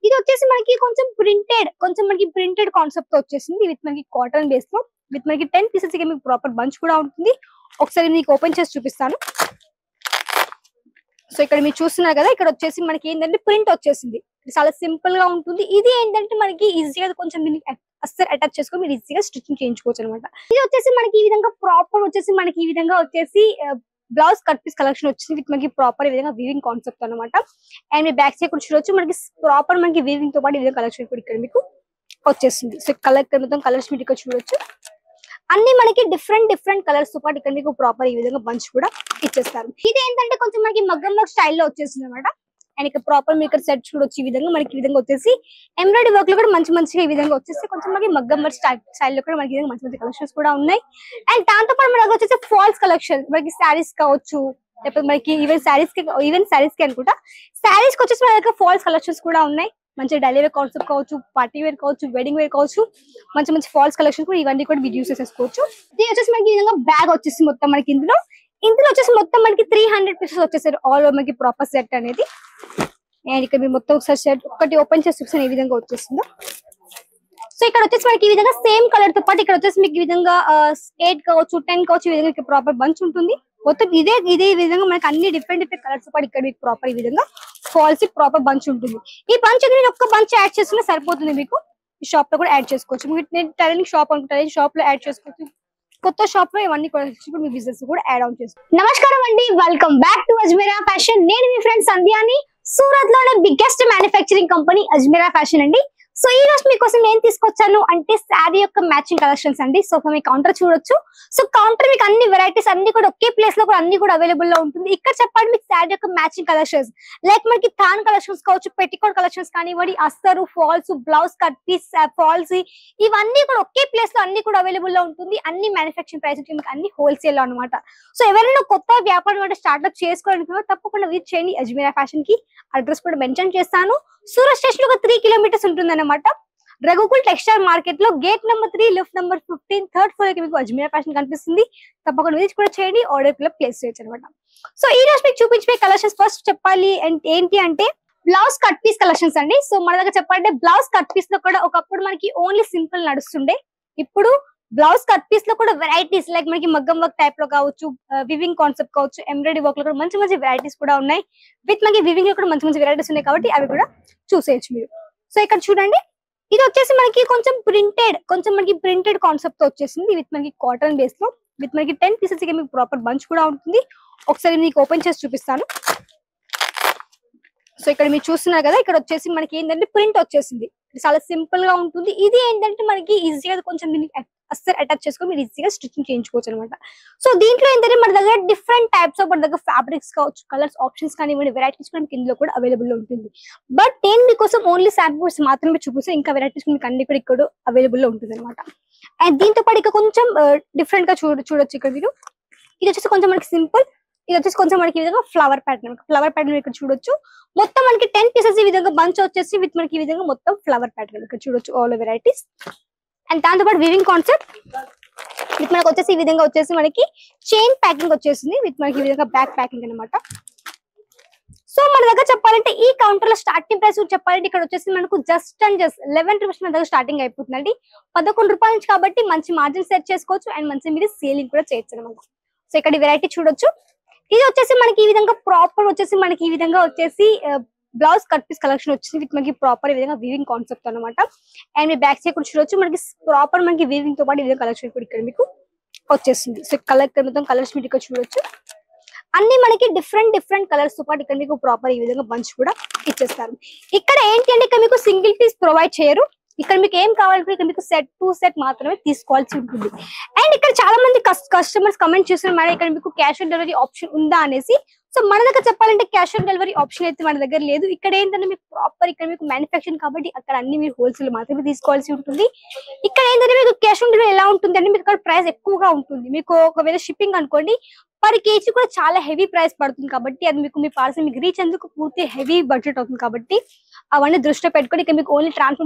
ఇది వచ్చేసి మనకి కొంచెం ప్రింటెడ్ కాన్సెప్ట్ తో వచ్చేసింది విత్ మనకి కాటన్ బేస్ లో విత్ మనకి 10 పీసెస్ కి మీకు ప్రాపర్ బంచ్ కూడా ఉంటుంది. ఒకసారి మీకు ఓపెన్ చేసి చూపిస్తాను. సో ఇక్కడ మీరు చూస్తున్నారు కదా, ఇక్కడ వచ్చేసి మనకి ఏంటంటే ప్రింట్ వచ్చేసింది. చాలా సింపుల్ గా ఉంటుంది. ఇది ఏంటంటే మనకి ఈజీగా కొంచెం అస్సలు అటాచ్ చేసుకొని మీరు ఈజీగా స్టిచ్చింగ్ చేయించుకోవచ్చు అనమాట. ఇది వచ్చేసి మనకి ఈ విధంగా ప్రాపర్ వచ్చేసి మనకి ఈ విధంగా వచ్చేసి బ్లౌజ్ కట్ పీస్ కలెక్షన్ వచ్చింది విత్ మనకి ప్రాపర్ ఈ విధంగా వీవింగ్ కాన్సెప్ట్ అనమాట. అండ్ మీ బ్యాక్ సైడ్ కూడా చూడొచ్చు మనకి ప్రాపర్ మనకి వీవింగ్ తో పాటు ఈ విధంగా కలెక్షన్ కూడా ఇక్కడ మీకు వచ్చేస్తుంది. సో కలర్ మొత్తం కలర్స్ మీరు ఇక్కడ చూడొచ్చు. అన్ని మనకి డిఫరెంట్ కలర్స్ తో పాటు ఇక్కడ మీకు ప్రాపర్ ఈ విధంగా బంచ్ కూడా ఇచ్చేస్తారు. ఇది ఏంటంటే కొంచెం మనకి మగ్గం వర్క్ స్టైల్లో వచ్చేసింది అనమాట. అండ్ ఇక్కడ ప్రాపర్ మీకు ఇక్కడ సెట్ చూడొచ్చు. ఈ విధంగా మనకి ఈ విధంగా వచ్చేసి ఎంబ్రాయిడరీ వర్క్ లో కూడా మంచిగా ఈ విధంగా వచ్చేసి కొంచెం మనకి మగ్గం వర్క్ స్టైల్లో కూడా మనకి మంచి కలెక్షన్స్ కూడా ఉన్నాయి. అండ్ దాంతో పాటు మనకి వచ్చేసి ఫాల్స్ కలెక్షన్ మనకి శారీస్ కావచ్చు, లేకపోతే మనకి ఈవెన్ శారీస్ కి అనుకుంటా శారీస్ కి వచ్చేసి మన దగ్గర ఫాల్స్ కలెక్షన్స్ కూడా ఉన్నాయి. మంచి డైలీ వేర్ కాన్సెప్ట్ కావచ్చు, పార్టీ వేర్ కావచ్చు, వెడ్డింగ్ వేర్ కావచ్చు, మంచి ఫాల్స్ కలెక్షన్ కూడా ఇవన్నీ కూడా మీరు యూస్ చేసేసుకోవచ్చు. ఇది వచ్చేసి మనకి ఈ విధంగా బ్యాగ్ వచ్చేసి మొత్తం మనకి ఇందులో వచ్చేసి మొత్తం మనకి 300 పీసెస్ వచ్చేసారు ఆల్ ఓవర్ మనకి ప్రాపర్ సెట్ అనేది. అండ్ ఇక్కడ మీరు మొత్తం ఒకసారి సెట్ ఒకటి ఓపెన్ చేసి చూపిస్తాను ఏ విధంగా వచ్చేసిందో. సో ఇక్కడ వచ్చేసి మనకి ఈ విధంగా సేమ్ కలర్ తో పాటు ఇక్కడ వచ్చేసి మీకు ఈ విధంగా 8 కావచ్చు 10 కావచ్చు ఈ విధంగా ప్రాపర్ బంచ్ ఉంటుంది. మొత్తం ఇదే విధంగా మనకి అన్ని డిఫరెంట్ కలర్స్ తో పాటు ఇక్కడ మీకు ప్రాపర్ ఈ విధంగా ఫాల్స్ ప్రాపర్ బంచ్ ఉంటుంది. ఈ బంచ్ అనేది ఒక్క బంచ్ యాడ్ చేసుకున్నా సరిపోతుంది. మీకు ఈ షాప్ లో కూడా యాడ్ చేసుకోవచ్చు. నేను టైలరింగ్ షాప్ అనుకుంటాను, షాప్ లో యాడ్ చేసుకోవచ్చు. కొత్త షాప్ లో ఇవన్నీ కూడా మీ బిజినెస్ కూడా యాడ్ ఆన్ చేసుకోవచ్చు. నమస్కారం అండి, welcome back to Ajmeera fashion. నేను మీ ఫ్రెండ్ సంధ్యాని. సూరత్ లోనే biggest manufacturing company Ajmeera fashion అండి. సో ఈ రోజు మీకోసం ఏం తీసుకొచ్చాను అంటే శారీ యొక్క మ్యాచింగ్ కలెక్షన్స్ అండి. సో మీ కౌంటర్ చూడొచ్చు. సో కౌంటర్ మీకు అన్ని వెరైటీస్ అన్ని కూడా ఒకే ప్లేస్ లో కూడా అన్ని కూడా అవైలబుల్ లో ఉంటుంది. ఇక్కడ చెప్పండి మీకు శారీ యొక్క మ్యాచింగ్ కలెక్షన్స్ లైక్ మనకి థాన్ కలెక్షన్స్ కావచ్చు, పెట్టికోట్ కలెక్షన్స్ కానివ్వండి, అస్తరు, falls, blouse cut piece, falls, ఇవన్నీ కూడా ఒకే ప్లేస్ లో అన్ని కూడా అవైలబుల్ లో ఉంటుంది. అన్ని మ్యానుఫ్యాక్చరింగ్ ప్రైస్ మీకు అన్ని హోల్సేల్ లో అనమాట. సో ఎవరైనా కొత్త వ్యాపారం స్టార్ట్అప్ చేసుకోవాలనుకున్నా తప్పకుండా విజిట్ చేయండి అజ్మీరా ఫ్యాషన్ కి. అడ్రస్ కూడా మెన్షన్ చేస్తాను. సూరత్ స్టేషన్ ఒక 3 కిలోమీటర్స్ ఉంటుంది అనమాట. రఘుకుల్ టెక్స్టైల్ మార్కెట్ లో gate number 3 lift number 15 third floor కి మీకు అజ్మీరా ఫ్యాషన్ కనిపిస్తుంది. తప్పకుండా విజిట్ కూడా చేయండి, ఆర్డర్ కూడా ప్లేస్ చేయొచ్చు అనమాట. సో ఈ రోజు మీకు చూపించే కలెక్షన్స్ ఫస్ట్ చెప్పాలి ఏంటి అంటే బ్లౌజ్ కట్ పీస్ కలెక్షన్స్ అండి. సో మన దగ్గర చెప్పాలంటే బ్లౌజ్ కట్ పీస్ లో కూడా ఒకప్పుడు మనకి ఓన్లీ సింపుల్ నడుస్తుండే. ఇప్పుడు బ్లౌజ్ కట్ పీస్ లో కూడా వెరైటీస్ లైక్ మనకి మగ్గం వర్క్ టైప్ లో కావచ్చు, వివింగ్ కాన్సెప్ట్ కావచ్చు, ఎంబ్రాయిడరీ వర్క్ లో కూడా మంచి వెరైటీస్ కూడా ఉన్నాయి. విత్ మనకి వివింగ్ లో కూడా మంచి వెరైటీస్ ఉన్నాయి కాబట్టి అవి కూడా చూసేయచ్చు మీరు. సో ఇక్కడ చూడండి, ఇది వచ్చేసి మనకి కొంచెం ప్రింటెడ్ కాన్సెప్ట్ తో వచ్చేసింది విత్ మనకి కాటన్ బేస్ లో విత్ మనకి 10 పీసెస్ కి మీకు ప్రాపర్ బంచ్ కూడా ఉంటుంది. ఒకసారి మీకు ఓపెన్ చేసి చూపిస్తాను. సో ఇక్కడ మీరు చూస్తున్నారు కదా, ఇక్కడ వచ్చేసి మనకి ఏంటంటే ప్రింట్ వచ్చేసింది. చాలా సింపుల్ గా ఉంటుంది. ఇది ఏంటంటే మనకి ఈజీగా కొంచెం అస్సలు అటాచ్ చేసుకొని మీరు ఈజీగా స్టిచ్చింగ్ చేయించుకోవచ్చు అనమాట. సో దీంట్లో ఏంటంటే మన దగ్గర డిఫరెంట్ టైప్స్ ఆఫ్ మన దగ్గర ఫ్యాబ్రిక్స్ కావచ్చు, కలర్స్ ఆప్షన్స్ కానివ్వండి, వెరైటీస్ కూడా మీకు ఇందులో కూడా అవైలబుల్ లో ఉంటుంది. బట్ నేను మీకోసం ఓన్లీ శాంపుల్స్ మాత్రమే చూపిస్తాను. ఇంకా వెరైటీస్ మీకు అన్ని కూడా ఇక్కడ అవైలబుల్ లో ఉంటుంది అనమాట. అండ్ దీంతో పాటు ఇక్కడ కొంచెం డిఫరెంట్ గా చూడొచ్చు. ఇక్కడ మీరు ఇది వచ్చేసి కొంచెం మనకి సింపుల్, ఇది వచ్చేసి కొంచెం మనకి ఈ విధంగా ఫ్లవర్ ప్యాటర్న్ ఇక్కడ చూడొచ్చు. మొత్తం మనకి 10 పీసెస్ ఈ విధంగా బంచ్ వచ్చేసి విత్ మనకి ఈ విధంగా మొత్తం ఫ్లవర్ ప్యాటర్న్ ఇక్కడ చూడొచ్చు ఆల్ వెరైటీస్. అండ్ దాంతో పాటు వీవింగ్ కాన్సెప్ట్ విత్ మనకి వచ్చేసి ఈ విధంగా వచ్చేసి మనకి చైన్ ప్యాకింగ్ వచ్చేసింది విత్ మనకి ఈ విధంగా బ్యాక్ ప్యాకింగ్ అనమాట. సో మన దగ్గర చెప్పాలంటే ఈ కౌంటర్ లో స్టార్టింగ్ ప్రైస్ చెప్పాలంటే ఇక్కడ వచ్చేసి మనకు జస్ట్ 11 రూపీస్ మన దగ్గర స్టార్టింగ్ అయిపోతుందండి. 11 రూపాయల నుంచి కాబట్టి మంచి మార్జిన్ సెట్ చేసుకోవచ్చు అండ్ మంచి మీరు సేలింగ్ కూడా చేయొచ్చు అనమాట. సో ఇక్కడ వెరైటీ చూడొచ్చు. ఇది వచ్చేసి మనకి ఈ విధంగా ప్రాపర్ వచ్చేసి మనకి ఈ విధంగా వచ్చేసి బ్లౌజ్ కట్ పీస్ కలెక్షన్ వచ్చింది విత్ మనకి ప్రాపర్ ఈ విధంగా వీవింగ్ కాన్సెప్ట్ అనమాట. అండ్ మీ బ్యాక్ సైడ్ కూడా చూడొచ్చు మనకి ప్రాపర్ మనకి వీవింగ్ తో పాటు ఈ విధంగా కలెక్షన్ కూడా ఇక్కడ మీకు వచ్చేస్తుంది. సో కలర్ మొత్తం కలర్స్ మీరు ఇక్కడ చూడొచ్చు. అన్ని మనకి డిఫరెంట్ కలర్స్ తో పాటు ఇక్కడ మీకు ప్రాపర్ ఈ విధంగా బంచ్ కూడా ఇచ్చేస్తారు. ఇక్కడ ఏంటి అంటే ఇక్కడ మీకు సింగిల్ పీస్ ప్రొవైడ్ చేయరు. ఇక్కడ మీకు ఏం కావాలంటే ఇక్కడ మీకు సెట్ టు సెట్ మాత్రమే తీసుకోవాల్సి ఉంటుంది. అండ్ ఇక్కడ చాలా మంది కస్టమర్స్ కమెంట్ చేస్తున్నారు మేడం ఇక్కడ మీకు క్యాష్ ఆన్ డెలివరీ ఆప్షన్ ఉందా అనేసి. సో మన దగ్గర చెప్పాలంటే క్యాష్ ఆన్ డెలివరీ ఆప్షన్ అయితే మన దగ్గర లేదు. ఇక్కడ ఏంటంటే మీకు ప్రాపర్ ఇక్కడ మీకు మ్యానుఫ్యాక్చరింగ్ కాబట్టి అక్కడ అన్ని మీరు హోల్సేల్ మాత్రమే తీసుకోవాల్సి ఉంటుంది. ఇక్కడ ఏంటంటే మీకు క్యాష్ ఆన్ డెలివరీ ఎలా ఉంటుంది అంటే మీకు ఇక్కడ ప్రైస్ ఎక్కువగా ఉంటుంది. మీకు ఒకవేళ షిప్పింగ్ అనుకోండి పర్ కేజీ కూడా చాలా హెవీ ప్రైస్ పడుతుంది కాబట్టి అది మీకు మీ పార్సల్ మీకు రీచ్ ఎందుకు పూర్తి హెవీ బడ్జెట్ అవుతుంది కాబట్టి అవన్నీ దృష్టిలో పెట్టుకొని ఇక్కడ మీకు ఓన్లీ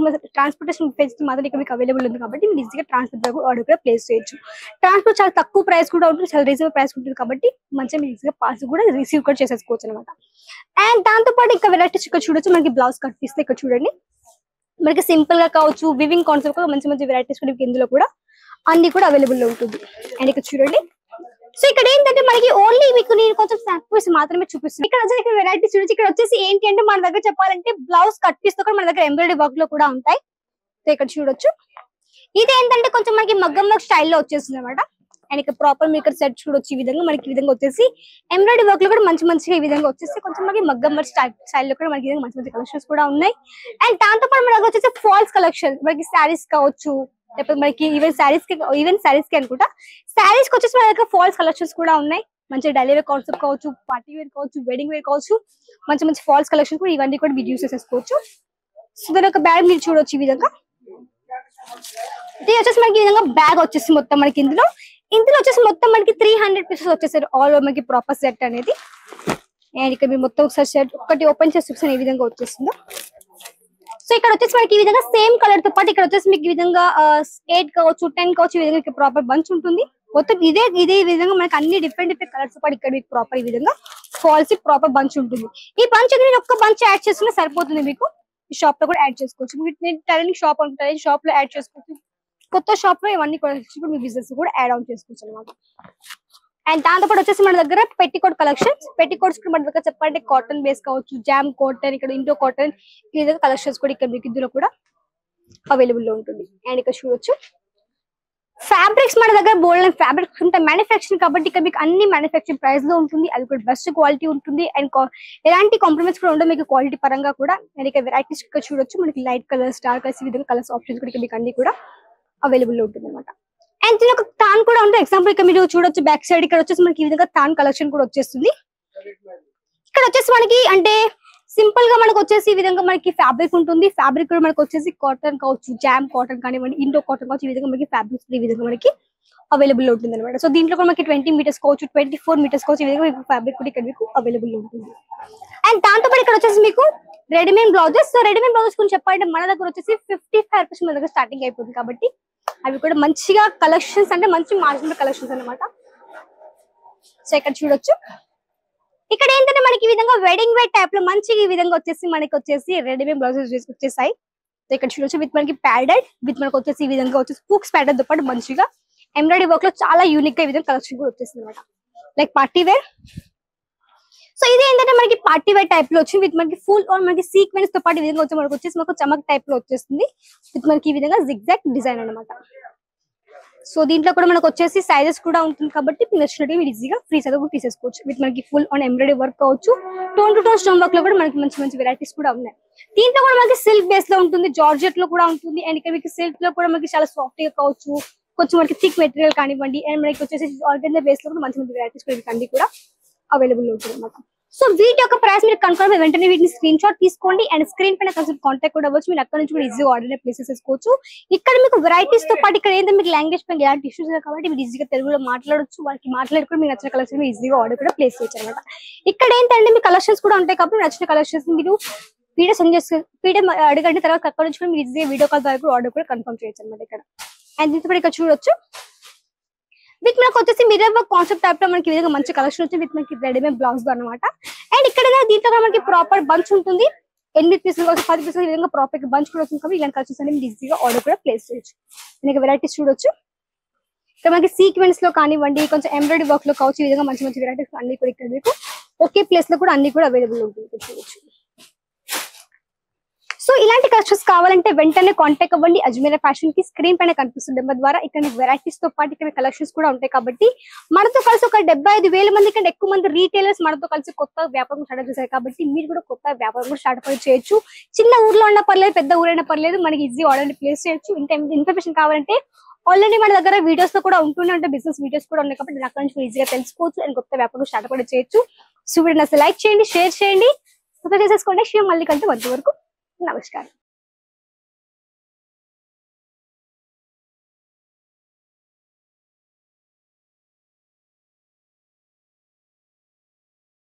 ట్రాన్స్పోర్టేషన్ ఫెసిలిటీ మాత్రం ఇక్కడ మీకు అవైలబుల్ ఉంది కాబట్టి మీరు ఈజీగా ట్రాన్స్పోర్ట్ ఆర్డర్ కూడా ప్లేస్ చేయొచ్చు. ట్రాన్స్పోర్ట్ చాలా తక్కువ ప్రైస్ కూడా ఉంటుంది, చాలా రీజనబుల్ ప్రైస్ ఉంటుంది కాబట్టి మంచిగా మీరు ఈజీగా పార్సల్ కూడా రిసీవ్ కూడా చేసేసుకోవచ్చు అనమాట. అండ్ దాంతో పాటు ఇక్కడ వెరైటీస్ ఇక్కడ చూడొచ్చు మనకి బ్లౌజ్ కట్ పీస్ ఇక్కడ చూడండి మనకి సింపుల్ గా కావచ్చు, వివింగ్ కాన్సెప్ట్ కూడా మంచి మంచి వెరైటీస్ కూడా ఇందులో కూడా అన్ని కూడా అవైలబుల్ లో ఉంటుంది. అండ్ ఇక్కడ చూడండి, సో ఇక్కడ ఏంటంటే మనకి ఓన్లీ మీకు నేను కొంచెం శాంపుల్స్ మాత్రమే చూపిస్తుంది. ఇక్కడ వెరైటీస్ చూడండి. ఇక్కడ వచ్చేసి ఏంటి అంటే మన దగ్గర చెప్పాలంటే బ్లౌజ్ కట్ పీస్ తో కూడా మన దగ్గర ఎంబ్రాయిడరీ వర్క్ లో కూడా ఉంటాయి. సో ఇక్కడ చూడొచ్చు, ఇది ఏంటంటే కొంచెం మనకి మగ్గం వర్క్ స్టైల్లో వచ్చేస్తుంది అనమాట. అండ్ ఇక్కడ ప్రాపర్ మీకు సెట్ చూడొచ్చు. ఈ విధంగా మనకి ఈ విధంగా వచ్చేసి ఎంబ్రాయిడరీ వర్క్ లో కూడా మంచి మంచిగా ఈ విధంగా వచ్చేసి కొంచెం మనకి మగ్గం వర్క్ స్టైల్ లో కూడా మనకి మంచి మంచి కలెక్షన్స్ కూడా ఉన్నాయి. అండ్ దాంతో పాటు మన దగ్గర వచ్చేసి ఫాల్స్ కలెక్షన్, మనకి శారీస్ కావచ్చు, లేకపోతే మనకి ఈవెన్ శారీస్ కి అనుకుంటా, శారీస్ కి వచ్చేసి మన దగ్గర ఫాల్స్ కలెక్షన్స్ కూడా ఉన్నాయి. మంచి డైలీ వేర్ కాన్సెప్ట్ కావచ్చు, పార్టీ వేర్ కావచ్చు, వెడ్డింగ్ వేర్ కావచ్చు, మంచి మంచి ఫాల్స్ కలెక్షన్ కూడా ఇవన్నీ కూడా మీరు యూస్ చేసేసుకోవచ్చు. సో దాని ఒక బ్యాగ్ మీరు చూడొచ్చు. ఈ విధంగా ఇది వచ్చేసి మనకి ఈ విధంగా బ్యాగ్ వచ్చేసి మొత్తం మనకి ఇందులో వచ్చేసి మొత్తం మనకి 300 పీసెస్ వచ్చేసారు ఆల్ ఓవర్ మనకి ప్రాపర్ సెట్ అనేది. అండ్ ఇక్కడ మీరు మొత్తం ఒకసారి సెట్ ఒకటి ఓపెన్ చేసి చూపిస్తాను ఏ విధంగా వచ్చేస్తుందో. సో ఇక్కడ వచ్చేసి మనకి ఈ విధంగా సేమ్ కలర్ తో పాటు ఇక్కడ వచ్చేసి మీకు ఈ విధంగా 8 కావచ్చు, 10 కావచ్చు, ఈ విధంగా ప్రాపర్ బంచ్ ఉంటుంది. మొత్తం ఇదే విధంగా మనకి అన్ని డిఫరెంట్ కలర్స్ తో పాటు ఇక్కడ మీకు ప్రాపర్ ఈ విధంగా ఫాల్స్ ప్రాపర్ బంచ్ ఉంటుంది. ఈ బంచ్ అనేది ఒక్క బంచ్ యాడ్ చేసుకున్నా సరిపోతుంది. మీకు ఈ షాప్ లో కూడా యాడ్ చేసుకోవచ్చు. నేను టైలరింగ్ షాప్ ఉంటుంది, షాప్ లో యాడ్ చేసుకోవచ్చు. కొత్త షాప్ లో ఇవన్నీ కూడా మీ బిజినెస్ కూడా యాడ్ ఆన్ చేసుకోవచ్చు అనమాట. అండ్ దాంతో పాటు వచ్చేసి మన దగ్గర పెట్టికోట్ కలెక్షన్స్, పెట్టికోట్స్ మన దగ్గర చెప్పాలంటే కాటన్ బేస్ కావచ్చు, జామ్ కాటన్, ఇక్కడ ఇండో కాటన్, ఈ విధంగా కలెక్షన్స్ కూడా ఇక్కడ మీకు ఇందులో కూడా అవైలబుల్ లో ఉంటుంది. అండ్ ఇక్కడ చూడొచ్చు ఫ్యాబ్రిక్స్ మన దగ్గర బోల్డ్ ఫ్యాబ్రిక్స్ ఉంటాయి మ్యానుఫ్యాక్చరింగ్ కాబట్టి ఇక్కడ మీకు అన్ని మ్యానుఫ్యాక్చరింగ్ ప్రైస్ లో ఉంటుంది. అది కూడా బెస్ట్ క్వాలిటీ ఉంటుంది. అండ్ ఎలాంటి కాంప్రమైజ్ కూడా ఉండదు మీకు క్వాలిటీ పరంగా కూడా. అండ్ ఇక్కడ వెరైటీస్ ఇక్కడ చూడొచ్చు, మనకి లైట్ కలర్స్, డార్క్ కలర్స్, ఈ విధంగా కలర్స్ ఆప్షన్స్ కూడా మీకు అన్ని కూడా అవైలబుల్ లో ఉంటుంది అనమాట. అండ్ దీని ఒక తాన్ కూడా ఉంటుంది. ఎగ్జాంపుల్ ఇక్కడ మీరు చూడొచ్చు బ్యాక్ సైడ్ ఇక్కడ వచ్చేసి మనకి ఈ విధంగా తాన్ కలెక్షన్ కూడా వచ్చేస్తుంది. ఇక్కడ వచ్చేసి మనకి అంటే సింపుల్ గా మనకు వచ్చేసి ఈ విధంగా మనకి ఫ్యాబ్రిక్ ఉంటుంది. ఫ్యాబ్రిక్ కూడా మనకు వచ్చేసి కాటన్ కావచ్చు, జామ్ కాటన్ కానివ్వండి, ఇండో కాటన్ కావచ్చు, ఈ విధంగా మనకి ఫ్యాబ్రిక్స్ ఈ విధంగా మనకి అవైలబుల్ లో ఉంటుంది అనమాట. సో దీంట్లో కూడా మనకి 20 మీటర్స్ కావచ్చు, 24 మీటర్స్ కావచ్చు, ఈ విధంగా ఫ్యాబ్రిక్ కూడా ఇక్కడ మీకు అవైలబుల్ లో ఉంటుంది. అండ్ దాంతో పాటు ఇక్కడ వచ్చేసి మీకు readymade blouses. So readymade blouses గురించి చెప్పాలంటే మన దగ్గర వచ్చేసి 55% మన దగ్గర స్టార్టింగ్ అయిపోతుంది కాబట్టి అవి కూడా మంచిగా కలెక్షన్స్ అంటే మంచి మార్జిన్ కలెక్షన్స్ అనమాట. సో ఇక్కడ చూడొచ్చు, ఇక్కడ ఏంటంటే మనకి ఈ విధంగా వెడ్డింగ్ వేర్ టైప్ లో మంచిగా ఈ విధంగా వచ్చేసి రెడీమేడ్ బ్లౌజెస్ వచ్చేసాయి. సో ఇక్కడ చూడొచ్చు విత్ మనకి ప్యాడెడ్ విత్ మనకి వచ్చేసి ఈ విధంగా వచ్చేసి హూక్స్ ప్యాటర్న్ తో పాటు మంచిగా ఎంబ్రాయిడరీ వర్క్ లో చాలా యూనిక్ గా ఈ విధంగా కలెక్షన్ కూడా వచ్చేసింది అనమాట. Like party wear. సో ఇది ఏంటంటే మనకి పార్టీ వేర్ టైప్ లో వచ్చింది విత్ మనకి ఫుల్ ఆన్ మనకి సీక్వెన్స్ తో పాటు ఈ విధంగా వచ్చి మనకు వచ్చేసి మనకు చమక్ టైప్ లో వచ్చేస్తుంది విత్ మనకి ఈ విధంగా జిగ్జాగ్ డిజైన్ అనమాట. సో దీంట్లో కూడా మనకు వచ్చేసి సైజెస్ కూడా ఉంటుంది కాబట్టి నచ్చినట్టు మీరు ఈజీగా ఫ్రీ సైజ్ కూడా తీసేసుకోవచ్చు. విత్ మనకి ఫుల్ ఆన్ ఎంబ్రాయిడరీ వర్క్ కావచ్చు, tone to tone stone work లో కూడా మనకి మంచి మంచి వెరైటీస్ కూడా ఉన్నాయి. దీంట్లో కూడా మనకి సిల్క్ బేస్ లో ఉంటుంది, జార్జెట్ లో కూడా ఉంటుంది. అండ్ ఇక్కడ మీకు సిల్క్ లో కూడా మనకి చాలా సాఫ్ట్ గా కావచ్చు, కొంచెం మనకి థిక్ మెటీరియల్ కానివ్వండి. అండ్ మనకి వచ్చేసి ఆర్గనైజర్ బేస్ లో కూడా మంచి మంచి వెరైటీస్ కూడా అన్ని కూడా అవైలబుల్ ఉంటుంది అనమాట. సో వీటి యొక్క ప్రైస్ మీరు కన్ఫర్మ్ వెంటనే వీటిని స్క్రీన్ షాట్ తీసుకోండి. అండ్ స్క్రీన్ పైన కొంచెం కాంటాక్ట్ కూడా అవ్వచ్చు. మీరు అక్కడ నుంచి కూడా ఈజీగా ఆర్డర్ ప్లేస్ చేసుకోవచ్చు. ఇక్కడ మీకు వెరైటీస్ తో పాటు ఇక్కడ ఏంటంటే మీకు లాంగ్వేజ్ పైన ఎలాంటి ఇష్యూస్ కాబట్టి మీరు ఈజీగా తెలుగులో మాట్లాడొచ్చు. వాళ్ళకి మాట్లాడుకుని మీకు నచ్చిన కలెక్షన్ ఈజీగా ఆర్డర్ కూడా ప్లేస్ చేయొచ్చు అనమాట. ఇక్కడ ఏంటంటే మీ కలెక్షన్స్ కూడా ఉంటాయి కాబట్టి నచ్చిన కలెక్షన్స్ మీరు వీడియో సెండ్ చేసి వీడియో అడగండి. తర్వాత అక్కడ నుంచి కూడా మీరు ఈజీగా వీడియో కాల్ ద్వారా ఆర్డర్ కూడా కన్ఫర్మ్ చేయొచ్చు అనమాట. ఇక్కడ అండ్ దీంతో ఇక్కడ చూడొచ్చు విత్ మనకు వచ్చేసి మిర్రర్ వర్క్ కాన్సెప్ట్ టైప్ లో మనకి విధంగా మంచి కలెక్షన్ వచ్చింది విత్ మనకి రెడీమేడ్ బ్లౌజ్ అనమాట. అండ్ ఇక్కడ దీంట్లో మనకి ప్రాపర్ బంచ్ ఉంటుంది. 8 పీసులు 10 పీసులు ఈ విధంగా ప్రాపర్ బంచ్ కూడా వస్తుంది కాబట్టి ఇలాంటి కలెక్షన్స్ అనేది ఈజీగా ఆర్డర్ కూడా ప్లేస్ చేయొచ్చు. మనకి వెరైటీస్ చూడొచ్చు. ఇక్కడ మనకి సీక్వెన్స్ లో కానివ్వండి, కొంచెం ఎంబ్రాయిడరీ వర్క్ లో కావచ్చు, ఈ విధంగా మంచి మంచి వెరైటీస్ అన్ని కూడా ఇక్కడ మీకు ఒకే ప్లేస్ లో కూడా అన్ని కూడా అవైలబుల్ ఉంటుంది చూడొచ్చు. సో ఇలాంటి కలెక్షన్స్ కావాలంటే వెంటనే కాంటాక్ట్ అవ్వండి అజ్మీరా ఫ్యాషన్ కి. స్క్రీన్ పైన కనిపిస్తుంది నెంబర్ ద్వారా. ఇక్కడ వెరైటీస్ తో పాటు ఇక్కడ కలెక్షన్స్ కూడా ఉంటాయి కాబట్టి మనతో కలిసి ఒక 75,000 మంది కంటే ఎక్కువ మంది రీటైలర్స్ మనతో కలిసి కొత్త వ్యాపారం స్టార్ట్ చేశారు కాబట్టి మీరు కూడా కొత్త వ్యాపారం కూడా స్టార్ట్ చేయొచ్చు. చిన్న ఊర్లో ఉన్నా పర్లేదు, పెద్ద ఊరైనా పర్లేదు, మనకి ఈజీ ఆర్డర్ ప్లేస్ చేయొచ్చు. ఇన్ఫర్మేషన్ కావాలంటే ఆల్రెడీ మన దగ్గర వీడియోస్ తో కూడా ఉంటూనే అంటే బిజినెస్ వీడియోస్ కూడా ఉన్నాయి కాబట్టి అక్కడ నుంచి ఈజీగా తెలుసుకోవచ్చు. అండ్ కొత్త వ్యాపారం స్టార్ట్ కూడా చేయొచ్చు. సో వీడియోని అసలు లైక్ చేయండి, షేర్ చేయండి, సబ్స్క్రైబ్ చేసేసుకోండి. మళ్ళీ కంటే వరకు నమస్కారం.